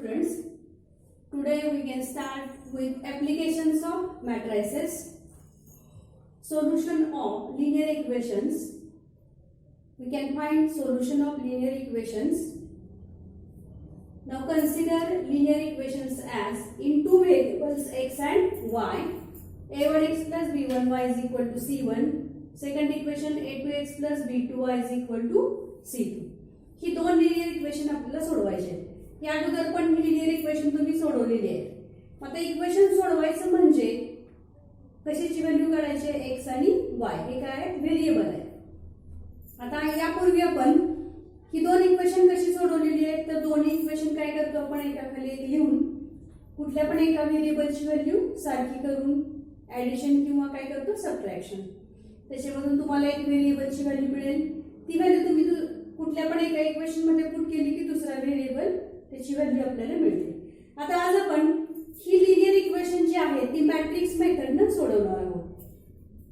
students. Today we can start with applications of matrices. Solution of linear equations. We can find solution of linear equations. Now consider linear equations as in two variables x and y. a1x plus b1y is equal to c1. Second equation a2x plus b2y is equal to c2. ही दोन linear equation आपल्याला सोडवायचे आहेत. या अगोदर पण ही linear equation तुम्ही सोडवलेली आहे. आता इक्वेशन सोडवायचं म्हणजे कशाची व्हॅल्यू काढायची x आणि y. हे काय व्हेरिएबल आहे. आता यापूर्वी आपण ही दोन इक्वेशन कशी सोडवलेली आहेत तर दोन्ही इक्वेशन काय करतो आपण एकाखाली एक लिहून कुठल्या पण एका व्हेरिएबलची व्हॅल्यू सारखी करून ऍडिशन किंवा काय करतो सबट्रॅक्शन. त्याच्यामधून तुम्हाला एक व्हेरिएबलची व्हॅल्यू मिळेल. ती व्हॅल्यू तुम्ही कुठल्या पण एका इक्वेशन मध्ये पुट केली की दुसरा व्हेरिएबल त्याची व्हॅल्यू आपल्याला मिळते. आता आज आपण ही लिनियर इक्वेशन जी आहे ती मॅट्रिक्स मेथडने सोडवणार आहोत.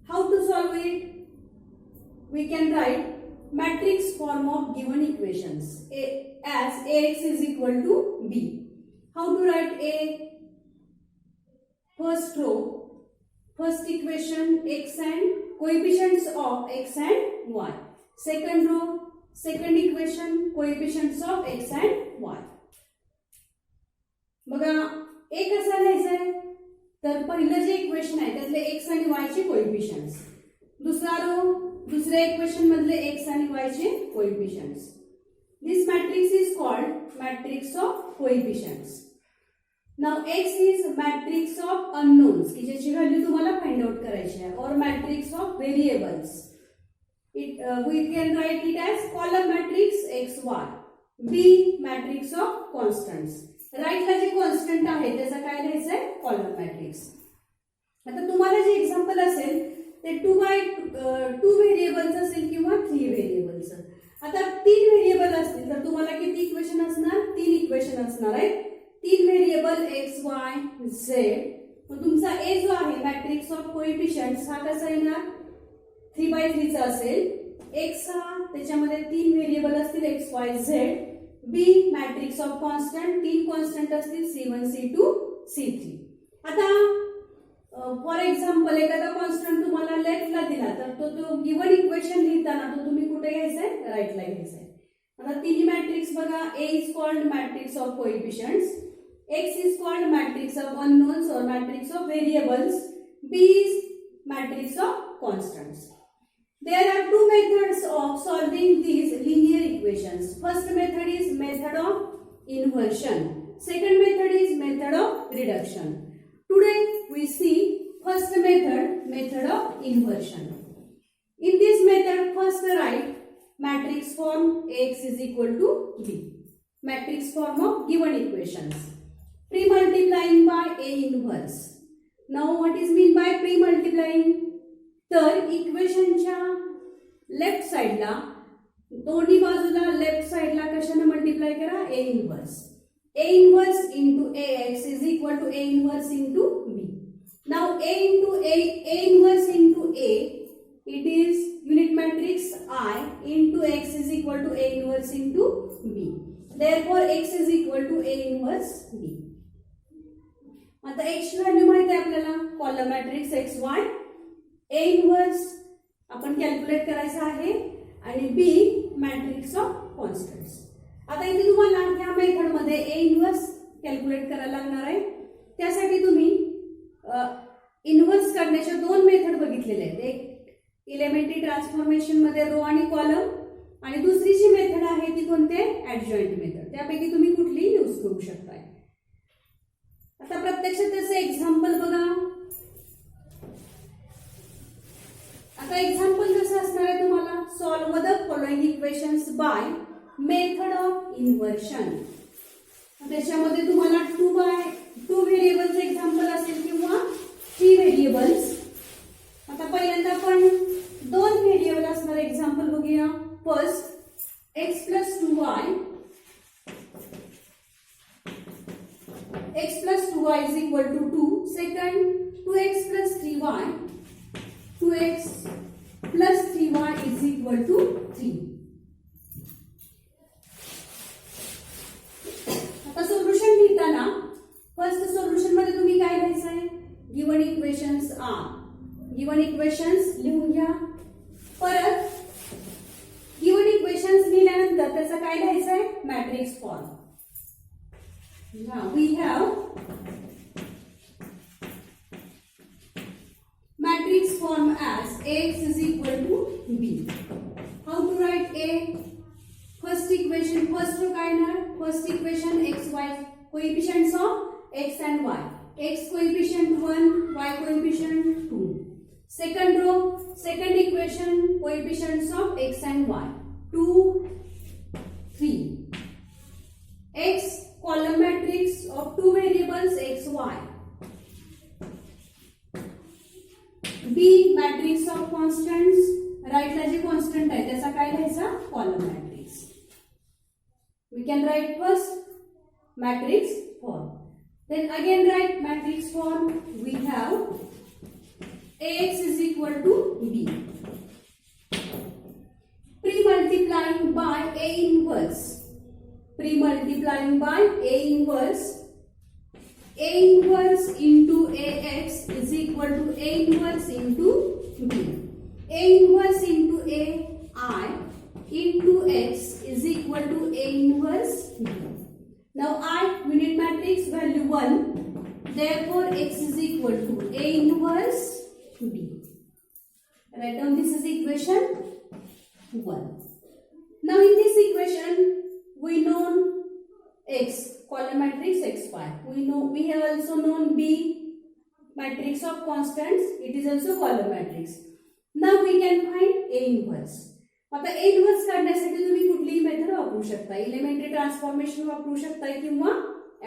How to solve it? We can write matrix form of given equations as ax is equal to b. How to write a? First row, first equation x and coefficients of x and y. Second row, second equation coefficients of x and y. बघा a कसा लिहायचा तर पहिलं जे equation आहे त्यातले x आणि y चे कोएफिशियंट्स. दुसरा रो दुसऱ्या इक्वेशन मधले x आणि y चे कोएफिशियंट्स. This matrix is called matrix of coefficients. Now x is matrix of unknowns की ज्याची व्हॅल्यू तुम्हाला फाइंड आउट करायची आहे और matrix of variables. We can write it as column matrix x y. B matrix of constants. Right ला जे constant आहे त्याचा काय लिहायचं आहे कॉलम मॅट्रिक्स. आता तुम्हाला जे एक्झाम्पल असेल ते 2 व्हेरिएबल्स असेल किंवा 3 व्हेरिएबल्स. आता 3 व्हेरिएबल असतील तर तुम्हाला किती इक्वेशन असणार 3 इक्वेशन असणार आहेत. 3 व्हेरिएबल x y z. मग तुमचा a जो आहे मॅट्रिक्स ऑफ कोएफिशियंट्स हा कसा येणार 3/3 चा असेल. x हा त्याच्यामध्ये 3 व्हेरिएबल असतील x y z. b matrix of constant 3 constant असतील c1 c2 c3. आता फॉर एक्झाम्पल एखादा कॉन्स्टंट तुम्हाला लेफ्टला दिला तर तो गिवन इक्वेशन लिहिताना तो तुम्ही कुठे घ्यायचा आहे राईटला घ्यायचा आहे. आता तिन्ही मॅट्रिक्स बघा a is called matrix of coefficients, x is called matrix of unknowns or matrix of variables, b is matrix of constants. There are two methods of solving these linear equations. First method is method of inversion. Second method is method of reduction. Today we see first method, method of inversion. In this method, first write matrix form Ax is equal to b. Matrix form of given equations. Pre-multiplying by A inverse. Now what is mean by pre-multiplying? तर इक्वेशनच्या left साइडला दोन्ही बाजूला left साइडला कशाने multiply करा a inverse. a inverse into ax is equal to a inverse into b. Now a inverse into a, it is unit matrix I into x is equal to a inverse into b. Therefore x is equal to a inverse b. आता x ची value माहिती आहे आपल्याला column matrix x y. a inverse आपण calculate करायचं आहे आणि b matrix of constants. आता इथे तुम्हाला ह्या मेथड मध्ये a इन्व्हर्स कॅल्क्युलेट करायला लागणार आहे. त्यासाठी तुम्ही इन्व्हर्स करण्याच्या दोन मेथड बघितलेले आहेत. एक इलेमेंटरी ट्रान्सफॉर्मेशन मध्ये रो आणि कॉलम आणि दुसरी जी मेथड आहे ती कोणती ऍडजॉइंट मेथड. त्यापैकी तुम्ही कुठलीही यूज करू शकता. आता प्रत्यक्षात त्याचे एक्झाम्पल बघा. आता एक्झाम्पल कसं असणार आहे तुम्हाला solve the following equations by method of inversion. त्याच्यामध्ये तुम्हाला 2 व्हेरिएबल्स एक्झाम्पल असेल किंवा 3 व्हेरिएबल्स. आता पहिल्यांदा आपण 2 व्हेरिएबल असणार एक्झाम्पल बघूया. First x plus 2y. x plus 2y is equal to 2. Second 2x plus 3y. 2x plus 3y is equal to 3. आता solution Now we have matrix form as Ax is equal to B. How to write A? First equation, first row काय येणार? First equation x, y, coefficients of x and y. X coefficient 1, y coefficient 2. Second row, second equation, coefficients of x and y. 2, 3. X column matrix of two variables x, y. B matrix of constants. Right ला जे constant आहे त्याचा काय लिहायचा? Column matrix. We can write first matrix form. Then again write matrix form. We have Ax is equal to B. Pre-multiplying by A inverse. Pre-multiplying by A inverse. A inverse into Ax is equal to A inverse into B. A inverse into A I into X is equal to A inverse B. Now I unit matrix value 1. Therefore X is equal to A inverse B. Write down this is equation 1. Now in this equation we know X column matrix x5. We have also known B matrix of constants. It is also column matrix. Now we can find A inverse. आता A inverse काढण्यासाठी तुम्ही कुठलीही method वापरू शकता. Elementary transformation वापरू शकता किंवा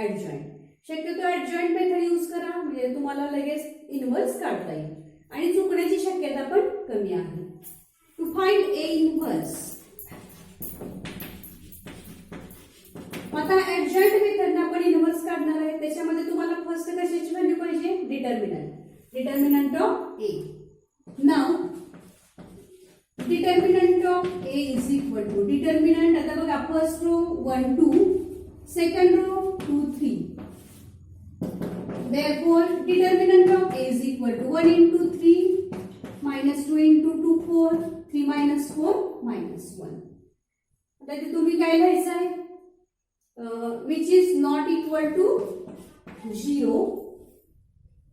adjoint. शक्यतो ऍडजॉइंट मेथड यूज करा म्हणजे तुम्हाला लगेच इन्व्हर्स काढता येईल आणि चुकण्याची शक्यता पण कमी आहे. To find A inverse. आता ऍडजॉइंट मेथडने आपण इन्व्हर्स काढणार आहे. त्याच्यामध्ये तुम्हाला फर्स्ट कशाची व्हॅल्यू पाहिजे? Determinant of A. Now determinant of A is equal to determinant आता बघा first row 1 2 second row 2 3. therefore determinant of A is equal to 1 into 3 minus 2 into 2 4 3 minus 4 minus 1. आता ते तुम्ही काय लिहायचं आहे? which is not equal to 0.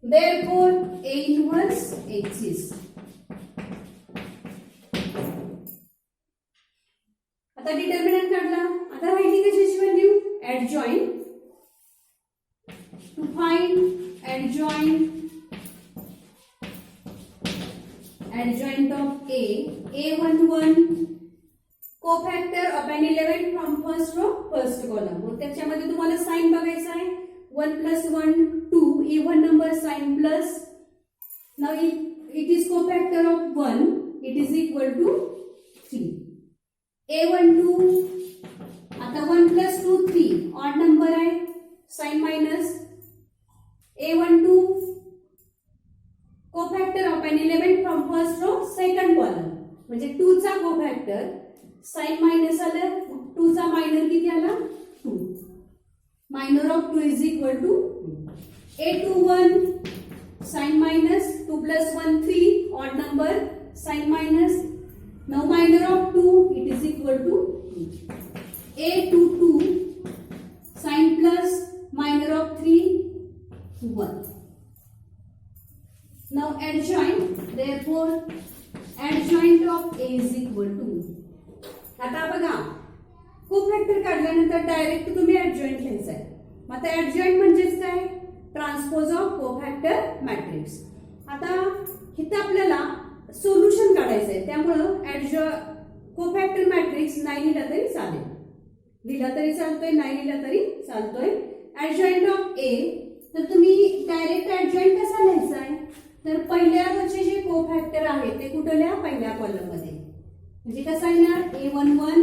therefore A inverse exists. आता determinant काढला. आता राहिली कशाची value? Adjoint. To find adjoint of A. A11 cofactor upon 11 from first row first column. मग त्याच्यामध्ये तुम्हाला साइन बघायचा आहे. 1 plus 1 2 even number sign plus. Now it is cofactor of 1. It is equal to 3. A12 आता 1 plus 2 3 odd number आहे. Sign minus. A12 cofactor upon 11 from first row second column म्हणजे 2 चा कोफॅक्टर sign minus आलं. 2 चा minor किती आला? 2. Minor of 2 is equal to A21 sign minus 2 plus 1 3 odd number sign minus. Now minor of 2 it is equal to 2. A22 sin plus minor of 3 1. Now adjoint. Therefore adjoint of A is equal to. आता बघा कोफॅक्टर काढल्यानंतर direct तुम्ही adjoint लिहायचं आहे. आता adjoint म्हणजेच काय? Transpose of cofactor matrix. आता इथे आपल्याला सोल्युशन काढायचं आहे. त्यामुळं कोफॅक्टर मॅट्रिक्स नाही लिहिला तरी चालेल. लिहिला तरी चालतोय, नाही लिहिला तरी चालतोय. Adjoint of A. तर तुम्ही डायरेक्ट ऍडजॉइंट कसा लिहायचा आहे? तर पहिल्या रोचे जे कोफॅक्टर आहे ते कुठं लिहा? पहिल्या कॉलम मध्ये. म्हणजे कसा येणार? A11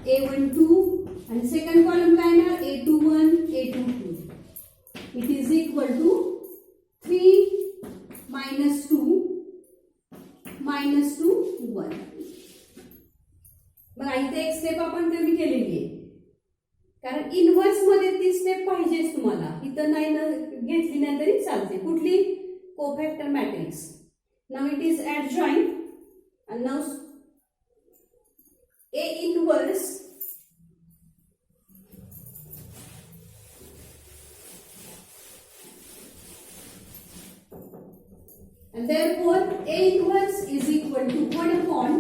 A12 आणि सेकंड कॉलम काय येणार? A21 A22. It is equal to 3 minus 2 minus 2 1. बघा इथे एक स्टेप आपण कमी केलेली आहे कारण इन्व्हर्स मध्ये ती स्टेप पाहिजेच तुम्हाला. इथं नाही घेतली नाही तरी चालते. कुठली? Cofactor matrix. Now it is adjoint and now A inverse and therefore A inverse is equal to 1 upon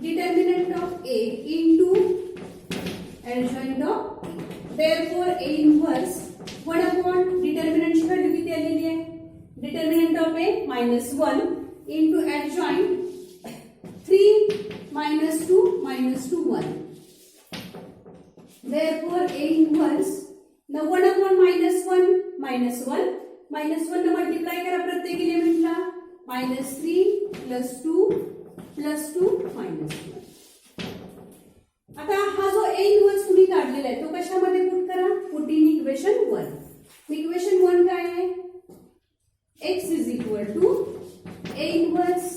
determinant of A into adjoint of A. Therefore A inverse 1 upon determinant ची व्हॅल्यू किती आलेली आहे, determinant of A -1 into adjoint 3 -2 -2 1. Therefore A inverse now 1 upon -1 -1 -1 ने multiply करा प्रत्येक एलिमेंटला, -3 +2 +2 -1. आता हा जो A इन्व्हर्स तुम्ही काढलेला आहे तो कशामध्ये पुट करा, पुट इन इक्वेशन 1. इक्वेशन 1 काय आहे, x is equal to A inverse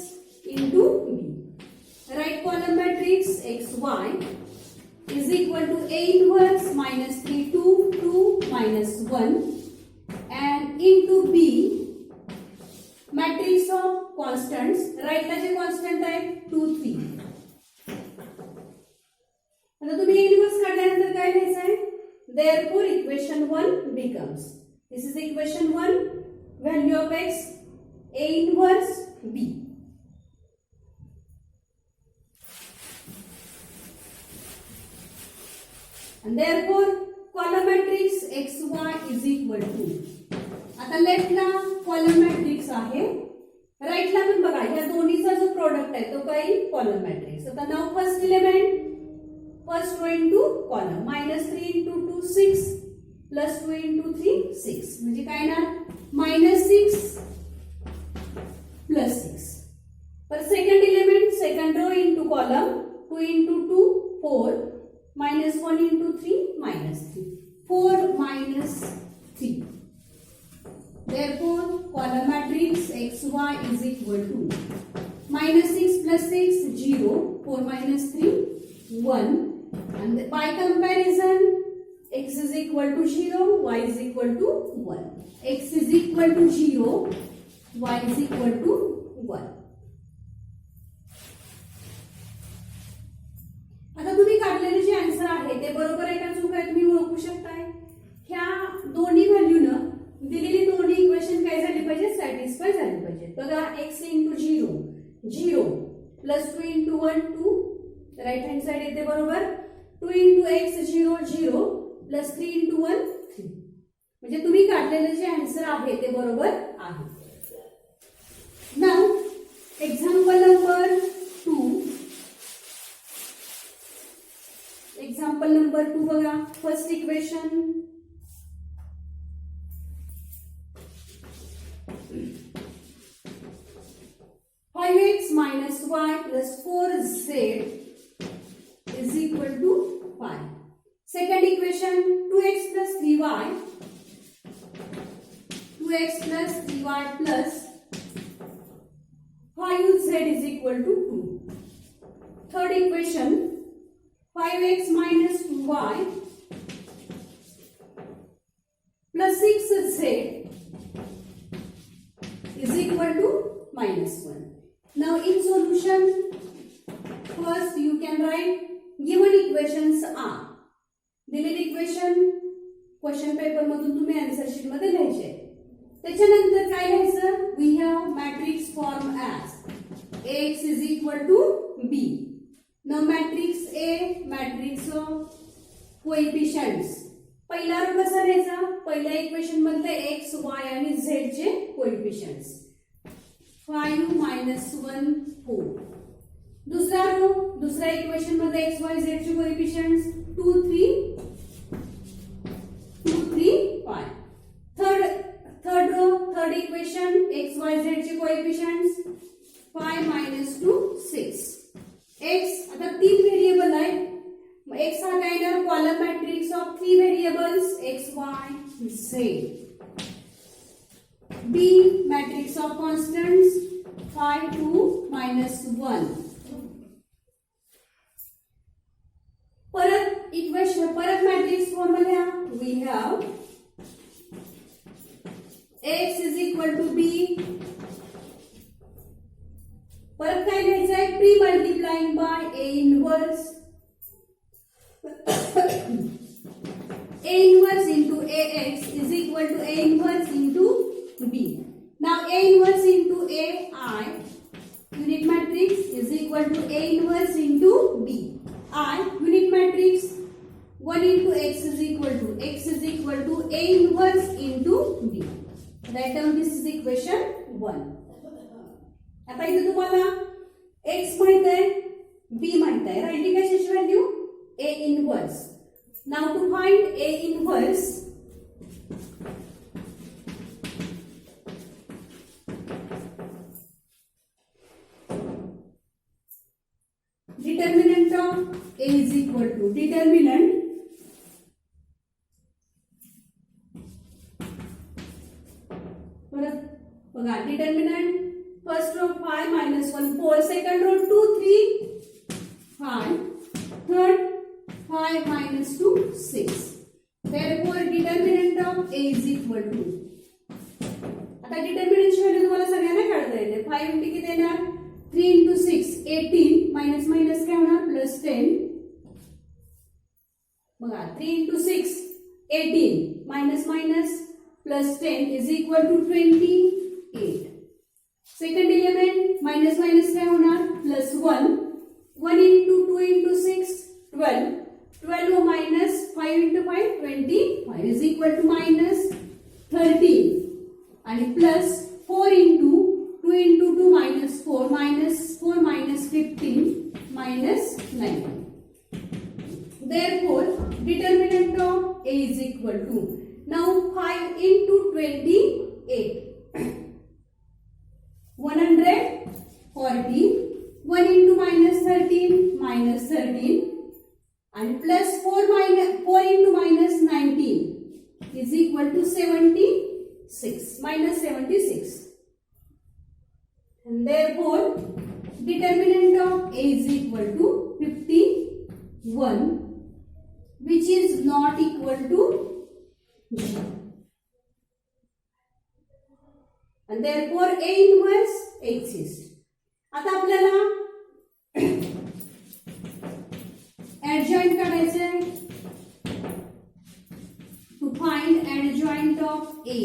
into B. Right column matrix xy is equal to A inverse -3 2 2 -1 and into B matrix of constants. Right ला जे constant आहे 2 3. आता तुम्ही A inverse काढल्यानंतर काय लिहायचं आहे, therefore equation 1 becomes, this is equation 1, value of x A inverse B. And therefore column matrix xy is equal to, आता लेफ्ट ला कॉलम मॅट्रिक्स आहे, राईट ला पण बघा या दोन्हीचा जो प्रोडक्ट आहे तो काय कॉलम मॅट्रिक्स. आता नाव first element first row into column, -3 into 2 6 +2 into 3 6 म्हणजे काय ना -6 +6. पर second element second row into column 2 into 2 4 -1 into 3 -3 4 -3. Therefore column matrix xy is equal to -6 + 6 0 4 -3 1 and by comparison x is equal to 0 y is equal to 1. X is equal to 0 y is equal to 1. आता तुम्ही काढलेले जे answer आहे ते बरोबर आहे का चूक आहे तुम्ही ओळखू शकताय. ह्या दोन्ही व्हॅल्यूनं दिलेली दोन्ही इक्वेशन काय झाली पाहिजे, सॅटिस्फाय झाली पाहिजे. बघा x into 0 0 +2 into 1 2, right hand side येते बरोबर, 2 into x 0 0 +3 into 1 3. म्हणजे तुम्ही काढलेले जे आन्सर आहे ते बरोबर आहे. Now example number 2, example number 2 बघा. First equation (5x - y + 4z is equal to 5). Second equation 2x + 3y 2x + 3y plus 5z is equal to 2. Third equation 5x - 2y plus 6z is equal to -1. Now in solution, first you can write given equations are. दिलेली equation question paper मधून तुम्ही answer sheet मध्ये लिहायचे. त्याच्यानंतर काय लिहायचं, we have matrix form as Ax is equal to B. Now matrix A, matrix of coefficients. पहिला row कसा लिहायचा, पहिल्या इक्वेशन मधले x y आणि z चे कोएफिशिएंट्स 5 - 1 4. दुसरा रो दुसऱ्या इक्वेशन मध्ये x y z चे coefficients 2 3 5. Third row third equation x y z चे कोएफिशिएंट्स 5 - 2 6. x आता 3 व्हेरिएबल आहे, x हा काय ना column matrix of 3 variables x y z. B matrix of constants 5 2 -1. परत इक्वेशन परत मॅट्रिक्स फॉर्म मध्ये we have X is equal to B. परत काय लिहायचं आहे, pre multiplying by A inverse A inverse into AX is equal to A inverse into B. Now A inverse into A A inverse into B. Write down this is equation 1. आता इथे तुम्हाला x माहित आहे, b माहित आहे, राहिली कशाची value? A inverse. Now to find A inverse, determinant of A is equal to determinant परत बघा determinant first row 5 minus 1 4, second row 2 3 5, third 5 minus 2 6. Therefore determinant of A is equal to, आता determinant ची value तुम्हाला सगळ्यांना काढता येते. 5 * किती येणार? 3 * 6 18 मायनस मायनस काय होणार? प्लस 10. बघा 3 * 6 18 minus minus plus 10 is equal to 28. Second element minus minus काय होणार? Plus 1. 1 * 2 * 6 12. 12 minus 5 * 5 25 is equal to minus 13 आणि plus 4 * 2 * 2 minus 4 minus 15 minus 19. Therefore determinant of A is equal to, now 5 into 28 140, 1 into minus 13 minus 13 and plus 4 into minus 19 is equal to 76 minus 76. And therefore determinant of A is equal to 51, which is not equal to G. And therefore A inverse exists. आता आपल्याला adjoint काढायचे आहे. To find adjoint of A.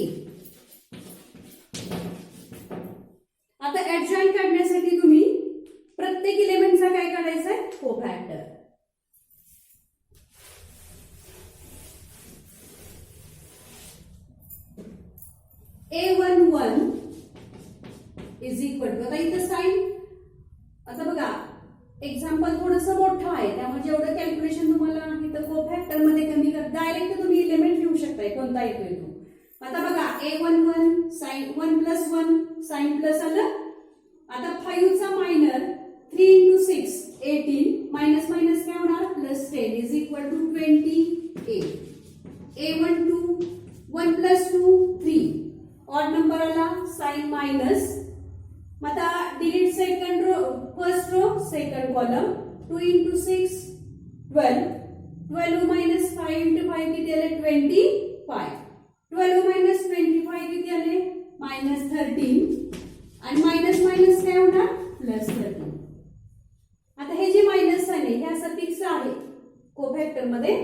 आता adjoint काढण्यासाठी तुम्ही प्रत्येक एलिमेंटचा काय काढायचा आहे? कोफॅक्टर. A11 is equal to, आता इथं साइन, आता बघा एक्झाम्पल थोडंसं मोठं आहे त्यामुळे जेवढं कॅल्क्युलेशन तुम्हाला इथं कोफॅक्टर मध्ये कमी कर, डायरेक्ट तुम्ही एलिमेंट लिहू शकताय कोणता येतोय तो. आता बघा A11 साइन 1 + 1 साइन प्लस आलं. आता 5 चा मायनर 3 * 6 18 मायनस मायनस काय होणार? Plus 10 is equal to 28. A12 1 + 2 3 odd number आला, साइन मायनस. आता delete second row, first row second column. 2 * 6 12, 12 minus 5 * 5 किती आले? 25. 12 minus 25 किती आले? minus 13 आणि मायनस मायनस काय होणार? प्लस 13. आता हे जे मायनस आहे हे असं फिक्स आहे कोफॅक्टर मध्ये.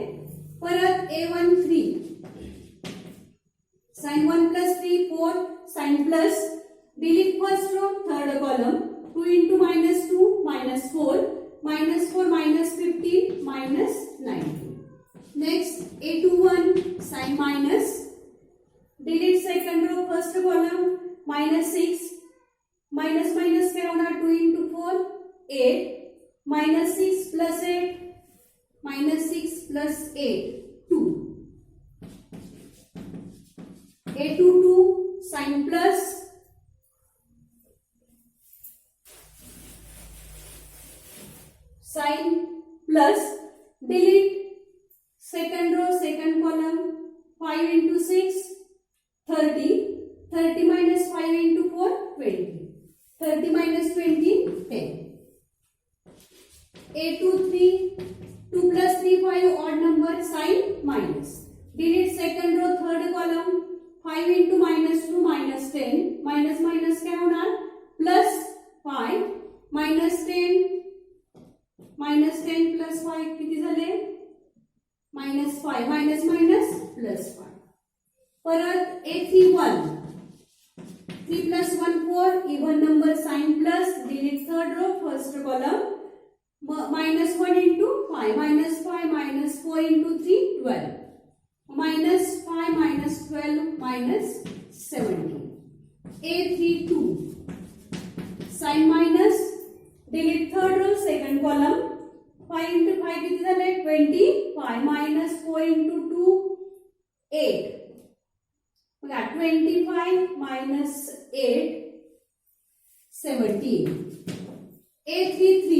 परत A13 sin 1 + 3 4 sin plus, delete first row third column. 2 into minus 2 minus 4 minus 15 minus 19. Next A21 sin minus, delete second row first column minus 6 minus minus क्या होना? 2 into 4 8 minus 6 plus 8 minus 6 plus 8 2. A22 sin plus, sin plus, delete second row second column 5 into 6 30, 30 minus 5 into 4 20, 30 minus 20 10. A23 2 plus 3 5 odd number, sign minus, delete second row third column 5 into minus 2 minus 10 minus minus क्या होणार? plus 5 minus 10 plus 5 किती झाले? minus 5 minus minus plus 5. परत A31 3 plus 1 4 even number, sign plus, delete third row first column minus 1 into 5 minus 5 minus 4 into 3 12 minus 5 minus A32 sign minus delete third row second column 5 into 5 किती झाले 25 minus 4 into 2 8 बघा 25 minus 8 17 A33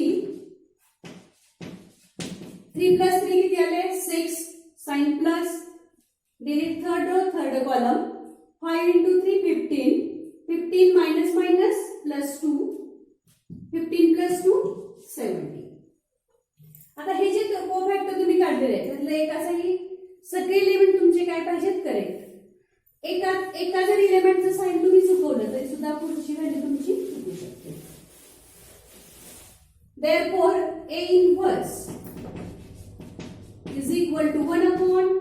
3 plus 3 किती आले 6 sign plus delete third row third column 5 into 3 15 15 minus minus plus 2 15 plus 2 17 आता हे जे कोफॅक्टर तुम्ही काढलेले आहेत त्यातलं एक असं की सगळे एलिमेंट तुमचे काय पाहिजेत करेक्ट एका जर एलिमेंटचं साइन तुम्ही चुकवलं तरी सुद्धा पुढची व्हॅल्यू तुमची चुकू शकते therefore A inverse is equal to 1 upon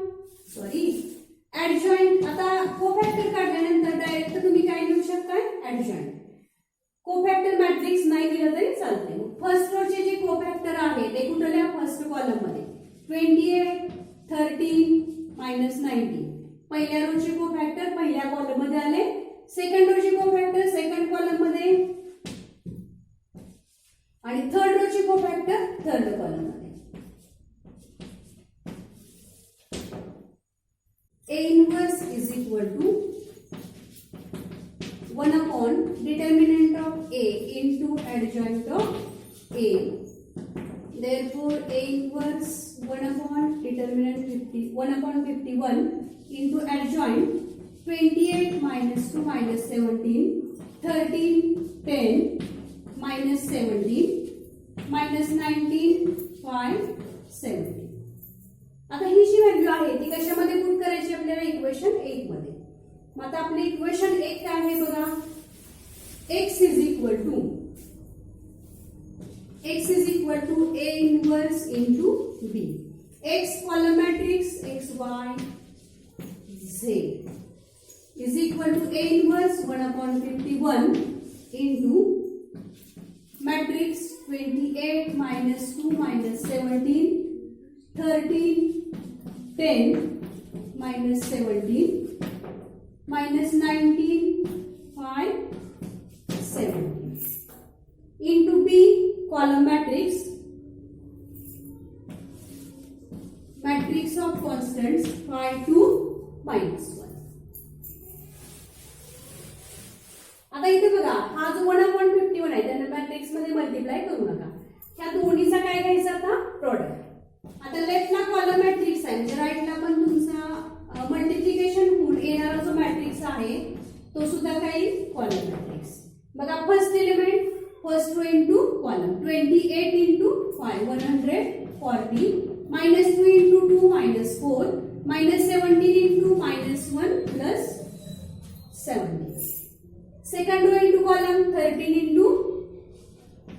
adjoint आता कोफॅक्टर काढल्यानंतर डायरेक्ट तुम्ही काय लिहू शकता adjoint कोफॅक्टर मॅट्रिक्स नाही दिलं तरी चालते फर्स्ट रो चे जे कोफॅक्टर आहे ते कुठल्या फर्स्ट कॉलम मध्ये 28 13 -19 पहिल्या रो चे कोफॅक्टर पहिल्या कॉलम मध्ये आले सेकंड रो चे कोफॅक्टर सेकंड कॉलम मध्ये आणि थर्ड रो चे कोफॅक्टर थर्ड कॉलम मध्ये A inverse is equal to 1 upon determinant of A into adjoint of A. Therefore, A inverse 1 upon determinant 1 upon 51 into adjoint 28 minus 2 minus 17 13 10 minus 17 minus 19 5 17. आता ही जी value आहे ती कशामध्ये put करायची आपल्याला equation 1 मध्ये मग आता आपले इक्वेशन 1 काय आहे बघा x is equal to A inverse into B x column matrix x y z is equal to A inverse 1 upon 51 into matrix 28 minus 2 minus 17 13 10 minus 17 minus 19 5 17 into B column matrix of constants 5 to minus 1 आता इथे बघा हा जो 1/51 आहे त्याने matrix मध्ये multiply करू नका ह्या दोन्हीचा काय घ्यायचा आता प्रोडक्ट आता लेफ्टला कॉलम मॅट्रिक्स आहे म्हणजे राईटला पण तुमचा मल्टिप्लिकेशन होऊन येणारा जो मॅट्रिक्स आहे तो सुद्धा काही कॉलम मॅट्रिक्स बघा first element first row into column 28 into 5 140 minus 2 into 2 minus 4 minus 17 into minus 1 plus 70 second row into column 13 into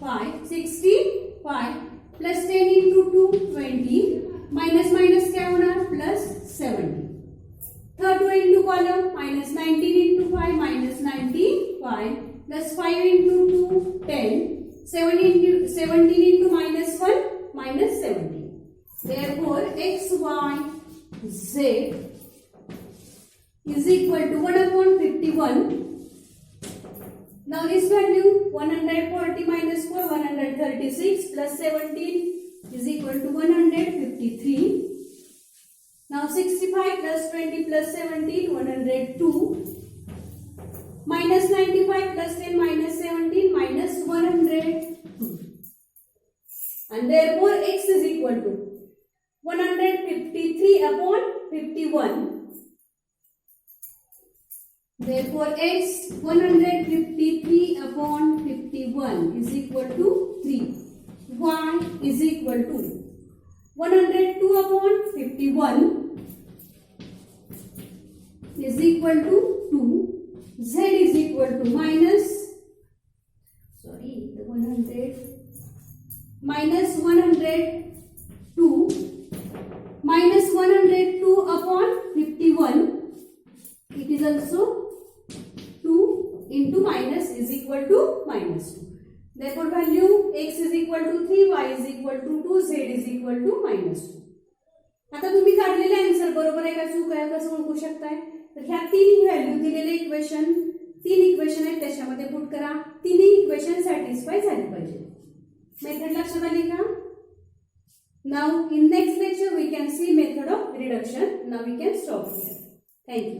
5 65 plus 10 into 2 20 minus minus क्या होणार plus 70 third row into column minus 19 into 5 minus 95 plus 5 into 2 10 17 into minus 1 minus 70 therefore x y z is equal to 1 upon 51 now this value 140 minus 4 136 plus 17 is equal to 153 now 65 plus 20 plus 17 102 minus 95 plus 10 minus 17 minus 102 and therefore x is equal to 153 upon 51 therefore x 153 upon 51 is equal to 3 y is equal to 102 upon 51 is equal to 2 z is equal to minus 102 minus 102 upon 51 it is also 2 into minus is equal to minus 2 therefore value x is equal to 3 y is equal to 2 z is equal to minus 2 आता तुम्ही काढलेले answer बरोबर आहे का चूक आहे कसं ओळखू शकताय तर ह्या तीन व्हॅल्यू दिलेले इक्वेशन 3 इक्वेशन आहेत त्याच्यामध्ये पुट करा. तिन्ही इक्वेशन सॅटिस्फाय झाली पाहिजे. मेथड लक्षात आली का? Now in next lecture we can see method of reduction. Now we can stop here. Thank you.